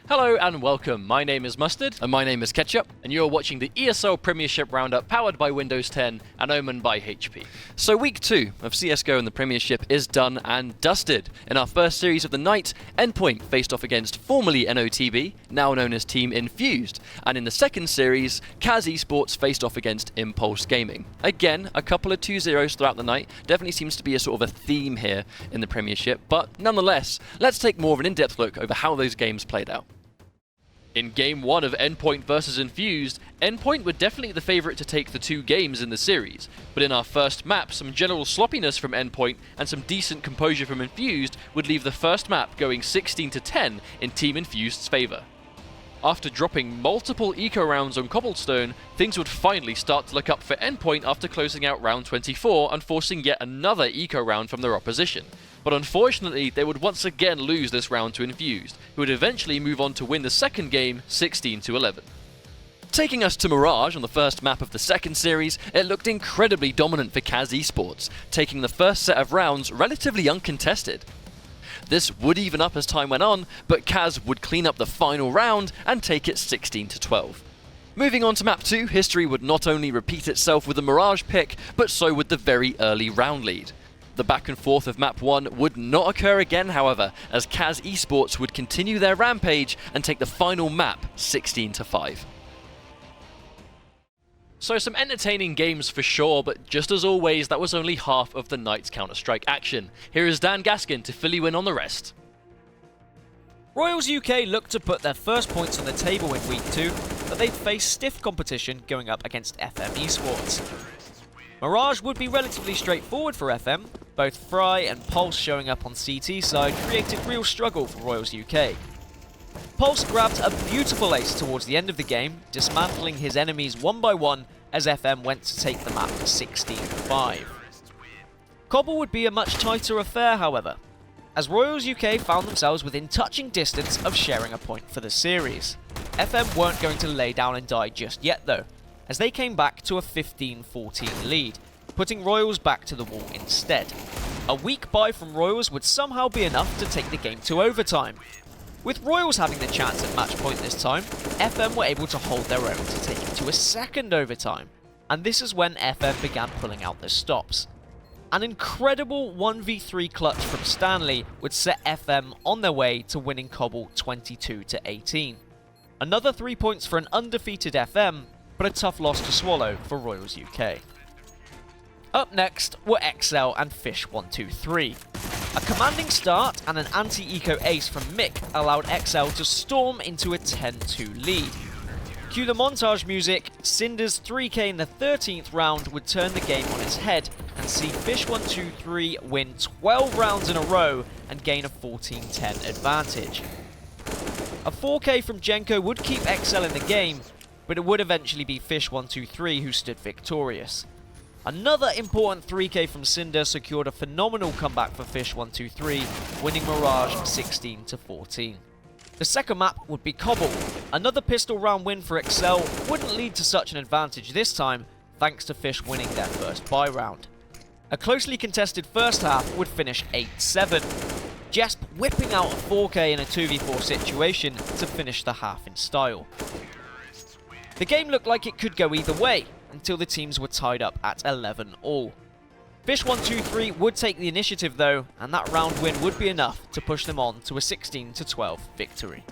Hello and welcome, my name is Mustard. And my name is Ketchup. And you're watching the ESL Premiership Roundup powered by Windows 10 and omened by HP. So week 2 of CSGO in the Premiership is done and dusted. In our first series of the night, Endpoint faced off against formerly NOTB, now known as Team Infused. And in the second series, Esports faced off against Impulse Gaming. Again, a couple of 2-0s throughout the night. Definitely seems to be a sort of a theme here in the Premiership. But nonetheless, let's take more of an in-depth look over how those games played out. In Game 1 of Endpoint vs Infused, Endpoint were definitely the favourite to take the two games in the series, but in our first map, some general sloppiness from Endpoint and some decent composure from Infused would leave the first map going 16-10 in Team Infused's favour. After dropping multiple eco rounds on Cobblestone, things would finally start to look up for Endpoint after closing out round 24 and forcing yet another eco round from their opposition. But unfortunately, they would once again lose this round to Infused, who would eventually move on to win the second game 16-11. Taking us to Mirage on the first map of the second series, it looked incredibly dominant for Esports, taking the first set of rounds relatively uncontested. This would even up as time went on, but Kaz would clean up the final round and take it 16-12. Moving on to map 2, history would not only repeat itself with the Mirage pick, but so would the very early round lead. The back and forth of map 1 would not occur again, however, as Esports would continue their rampage and take the final map 16-5. So some entertaining games for sure, but just as always, that was only half of the night's Counter-Strike action. Here is Dan Gaskin to fill you in on the rest. Royals UK looked to put their first points on the table in Week 2, but they'd face stiff competition going up against FM Esports. Mirage would be relatively straightforward for FM, both Fry and Pulse showing up on CT side created real struggle for Royals UK. Pulse grabbed a beautiful ace towards the end of the game, dismantling his enemies one by one as FM went to take the map 16-5. Cobble would be a much tighter affair, however, as Royals UK found themselves within touching distance of sharing a point for the series. FM weren't going to lay down and die just yet though, as they came back to a 15-14 lead, putting Royals back to the wall instead. A weak buy from Royals would somehow be enough to take the game to overtime. With Royals having the chance at match point this time, FM were able to hold their own to take it to a second overtime, and this is when FM began pulling out the stops. An incredible 1v3 clutch from Stanley would set FM on their way to winning Cobble 22-18. Another 3 points for an undefeated FM, but a tough loss to swallow for Royals UK. Up next were XL and Fish123. A commanding start and an anti-eco ace from Mick allowed XL to storm into a 10-2 lead. Cue the montage music, Cinder's 3k in the 13th round would turn the game on its head and see Fish123 win 12 rounds in a row and gain a 14-10 advantage. A 4k from Jenko would keep XL in the game, but it would eventually be Fish123 who stood victorious. Another important 3k from Cinder secured a phenomenal comeback for Fish123, winning Mirage 16-14. The second map would be Cobble. Another pistol round win for XL wouldn't lead to such an advantage this time, thanks to Fish winning their first buy round. A closely contested first half would finish 8-7. Jesp whipping out a 4k in a 2v4 situation to finish the half in style. The game looked like it could go either way, until the teams were tied up at 11-all. Fish123 would take the initiative though, and that round win would be enough to push them on to a 16-12 victory.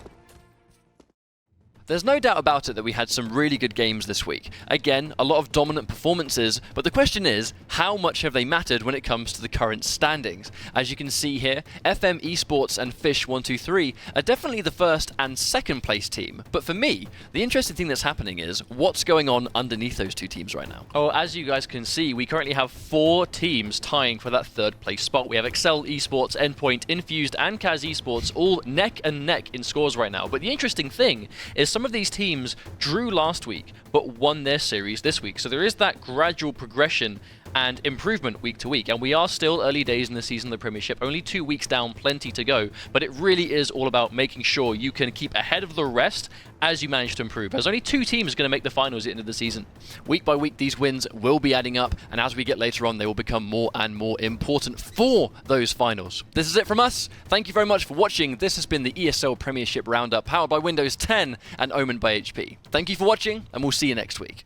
There's no doubt about it that we had some really good games this week. Again, a lot of dominant performances, but the question is, how much have they mattered when it comes to the current standings? As you can see here, FM Esports and Fish123 are definitely the first and second place team. But for me, the interesting thing that's happening is, what's going on underneath those two teams right now? Oh, as you guys can see, we currently have 4 teams tying for that third place spot. We have Excel Esports, Endpoint, Infused and Esports all neck and neck in scores right now. But the interesting thing is some of these teams drew last week, but won their series this week. So there is that gradual progression and improvement week to week. And we are still early days in the season of the Premiership, only 2 weeks down, plenty to go, but it really is all about making sure you can keep ahead of the rest as you manage to improve. There's only 2 teams going to make the finals at the end of the season. Week by week, these wins will be adding up, and as we get later on, they will become more and more important for those finals. This is it from us. Thank you very much for watching. This has been the ESL Premiership Roundup, powered by Windows 10 and owned by HP. Thank you for watching, and we'll see you next week.